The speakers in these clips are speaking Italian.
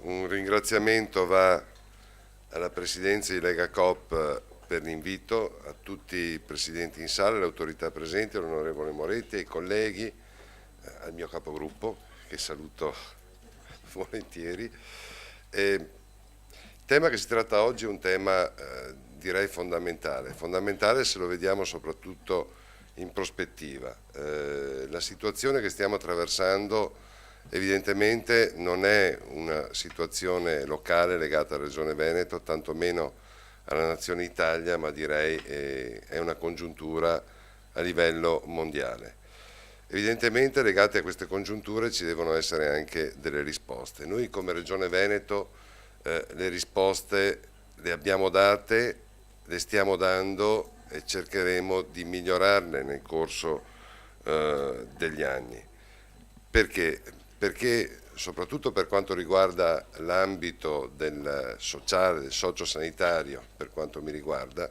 Un ringraziamento va alla Presidenza di Lega Coop per l'invito, a tutti i Presidenti in sala, alle autorità presenti, all'onorevole Moretti, ai colleghi, al mio capogruppo, che saluto volentieri. Il tema che si tratta oggi è un tema direi fondamentale se lo vediamo soprattutto in prospettiva. La situazione che stiamo attraversando evidentemente non è una situazione locale legata alla Regione Veneto, tantomeno alla nazione Italia, ma direi è una congiuntura a livello mondiale. Evidentemente legate a queste congiunture ci devono essere anche delle risposte. Noi come Regione Veneto le risposte le abbiamo date, le stiamo dando e cercheremo di migliorarle nel corso degli anni. Perché? Perché soprattutto per quanto riguarda l'ambito del sociale, del sociosanitario, per quanto mi riguarda,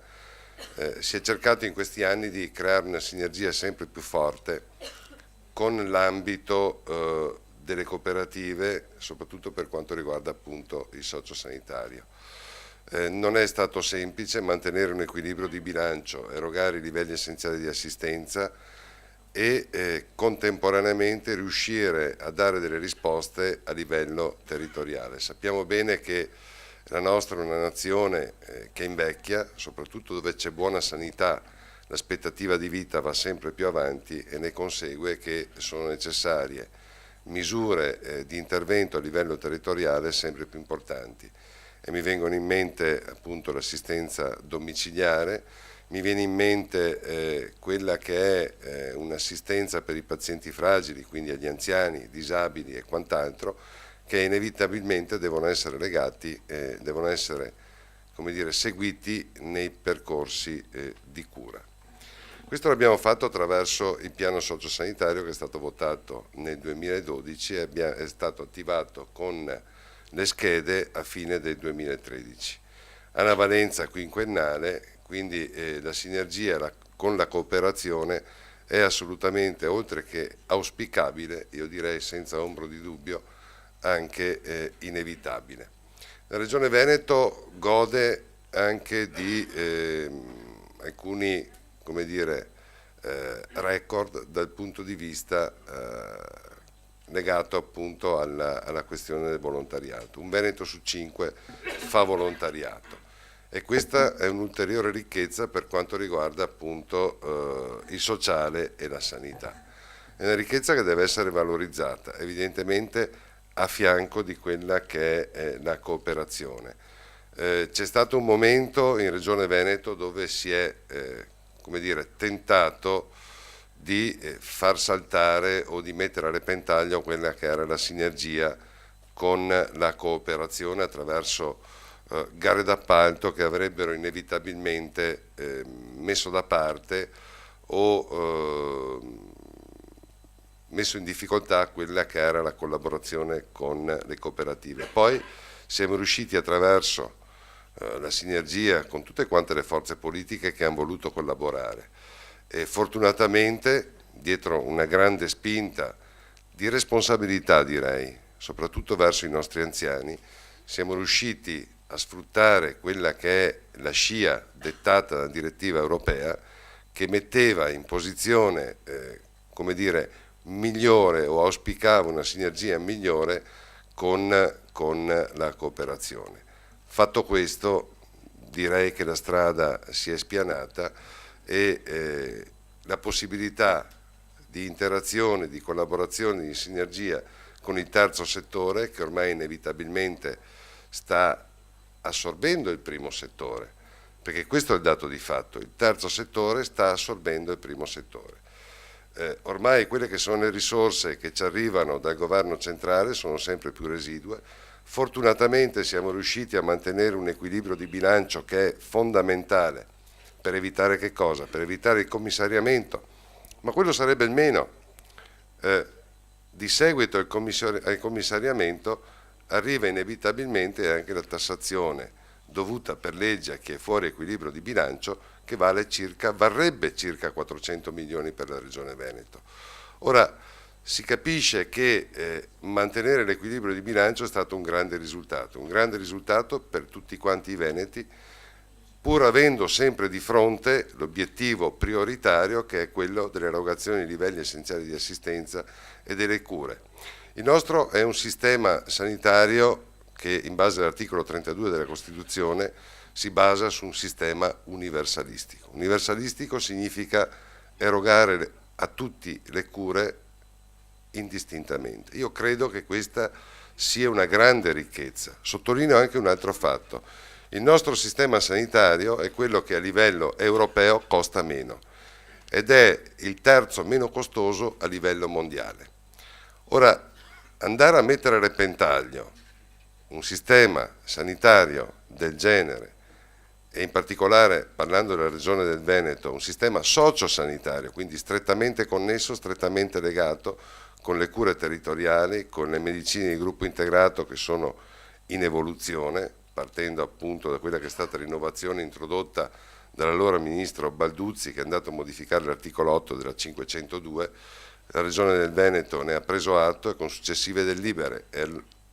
si è cercato in questi anni di creare una sinergia sempre più forte con l'ambito delle cooperative, soprattutto per quanto riguarda appunto il sociosanitario. Non è stato semplice mantenere un equilibrio di bilancio, erogare i livelli essenziali di assistenza e contemporaneamente riuscire a dare delle risposte a livello territoriale. Sappiamo bene che la nostra è una nazione che invecchia, soprattutto dove c'è buona sanità, l'aspettativa di vita va sempre più avanti e ne consegue che sono necessarie misure di intervento a livello territoriale sempre più importanti. E mi vengono in mente appunto l'assistenza domiciliare, mi viene in mente quella che è un'assistenza per i pazienti fragili, quindi agli anziani, disabili e quant'altro, che inevitabilmente devono essere legati, devono essere, come dire, seguiti nei percorsi di cura. Questo l'abbiamo fatto attraverso il piano sociosanitario che è stato votato nel 2012 e è stato attivato con le schede a fine del 2013. Ha una valenza quinquennale, quindi la sinergia con la cooperazione è assolutamente, oltre che auspicabile, io direi senza ombra di dubbio, anche inevitabile. La Regione Veneto gode anche di alcuni, come dire, record dal punto di vista legato appunto alla questione del volontariato. Un Veneto su 5 fa volontariato e questa è un'ulteriore ricchezza per quanto riguarda appunto il sociale e la sanità. È una ricchezza che deve essere valorizzata, evidentemente a fianco di quella che è la cooperazione. C'è stato un momento in Regione Veneto dove si è come dire, tentato di far saltare o di mettere a repentaglio quella che era la sinergia con la cooperazione attraverso gare d'appalto che avrebbero inevitabilmente messo da parte o messo in difficoltà quella che era la collaborazione con le cooperative. Poi siamo riusciti attraverso la sinergia con tutte quante le forze politiche che hanno voluto collaborare e fortunatamente dietro una grande spinta di responsabilità direi, soprattutto verso i nostri anziani, siamo riusciti a sfruttare quella che è la scia dettata dalla direttiva europea che metteva in posizione come dire, migliore o auspicava una sinergia migliore con la cooperazione. Fatto questo, direi che la strada si è spianata e la possibilità di interazione, di collaborazione, di sinergia con il terzo settore, che ormai inevitabilmente sta assorbendo il primo settore, perché questo è il dato di fatto, il terzo settore sta assorbendo il primo settore. Ormai quelle che sono le risorse che ci arrivano dal governo centrale sono sempre più residue. Fortunatamente siamo riusciti a mantenere un equilibrio di bilancio che è fondamentale per evitare che cosa? Per evitare il commissariamento, ma quello sarebbe il meno. Di seguito al commissariamento arriva inevitabilmente anche la tassazione dovuta per legge a chi è fuori equilibrio di bilancio che varrebbe circa 400 milioni per la Regione Veneto. Ora, si capisce che mantenere l'equilibrio di bilancio è stato un grande risultato per tutti quanti i veneti, pur avendo sempre di fronte l'obiettivo prioritario che è quello dell'erogazione dei livelli essenziali di assistenza e delle cure. Il nostro è un sistema sanitario che in base all'articolo 32 della Costituzione si basa su un sistema universalistico. Universalistico significa erogare a tutti le cure indistintamente. Io credo che questa sia una grande ricchezza. Sottolineo anche un altro fatto. Il nostro sistema sanitario è quello che a livello europeo costa meno ed è il terzo meno costoso a livello mondiale. Ora, andare a mettere a repentaglio un sistema sanitario del genere e in particolare, parlando della regione del Veneto, un sistema sociosanitario, quindi strettamente connesso, strettamente legato con le cure territoriali, con le medicine di gruppo integrato che sono in evoluzione, partendo appunto da quella che è stata l'innovazione introdotta dall'allora ministro Balduzzi, che è andato a modificare l'articolo 8 della 502. La regione del Veneto ne ha preso atto e con successive delibere,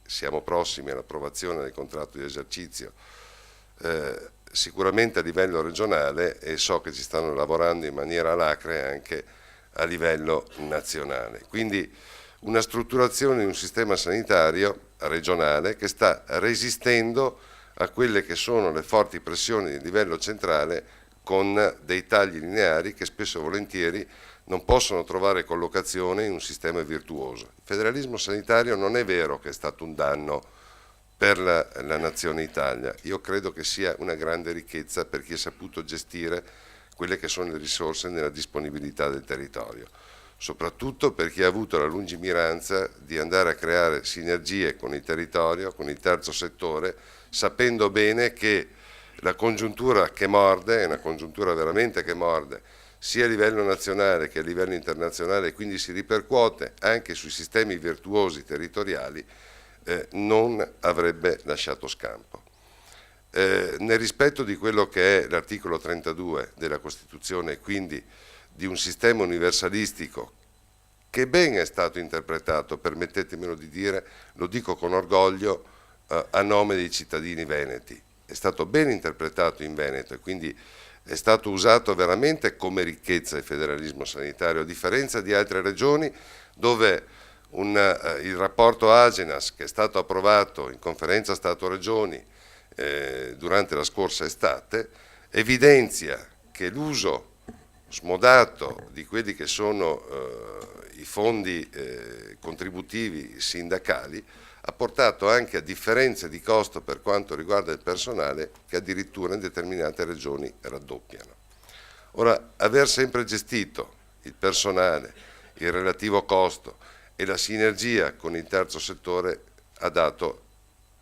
siamo prossimi all'approvazione del contratto di esercizio, sicuramente a livello regionale, e so che ci stanno lavorando in maniera alacre anche a livello nazionale. Quindi una strutturazione di un sistema sanitario regionale che sta resistendo a quelle che sono le forti pressioni di livello centrale, con dei tagli lineari che spesso e volentieri non possono trovare collocazione in un sistema virtuoso. Il federalismo sanitario non è vero che è stato un danno per la nazione Italia, io credo che sia una grande ricchezza per chi ha saputo gestire quelle che sono le risorse nella disponibilità del territorio, soprattutto per chi ha avuto la lungimiranza di andare a creare sinergie con il territorio, con il terzo settore, sapendo bene che la congiuntura che morde, è una congiuntura veramente che morde, sia a livello nazionale che a livello internazionale, e quindi si ripercuote anche sui sistemi virtuosi territoriali, non avrebbe lasciato scampo. Nel rispetto di quello che è l'articolo 32 della Costituzione e quindi di un sistema universalistico che ben è stato interpretato, permettetemelo di dire, lo dico con orgoglio a nome dei cittadini veneti, è stato ben interpretato in Veneto e quindi è stato usato veramente come ricchezza il federalismo sanitario, a differenza di altre regioni dove il rapporto Agenas, che è stato approvato in conferenza Stato-Regioni durante la scorsa estate, evidenzia che l'uso smodato di quelli che sono i fondi contributivi sindacali ha portato anche a differenze di costo per quanto riguarda il personale che addirittura in determinate regioni raddoppiano. Ora, aver sempre gestito il personale, il relativo costo e la sinergia con il terzo settore ha dato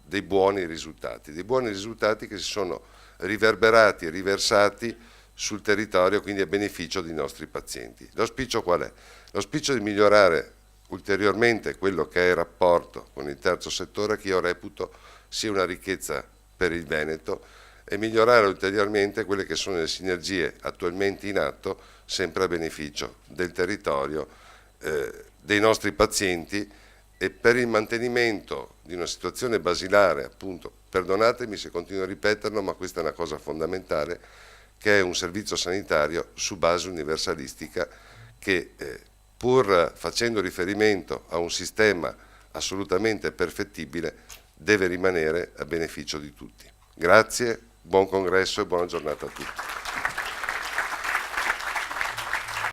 dei buoni risultati che si sono riverberati e riversati sul territorio, quindi a beneficio dei nostri pazienti. L'auspicio qual è? L'auspicio di migliorare ulteriormente quello che è il rapporto con il terzo settore, che io reputo sia una ricchezza per il Veneto, e migliorare ulteriormente quelle che sono le sinergie attualmente in atto, sempre a beneficio del territorio, dei nostri pazienti, e per il mantenimento di una situazione basilare, appunto, perdonatemi se continuo a ripeterlo, ma questa è una cosa fondamentale, che è un servizio sanitario su base universalistica che pur facendo riferimento a un sistema assolutamente perfettibile deve rimanere a beneficio di tutti. Grazie, buon congresso e buona giornata a tutti.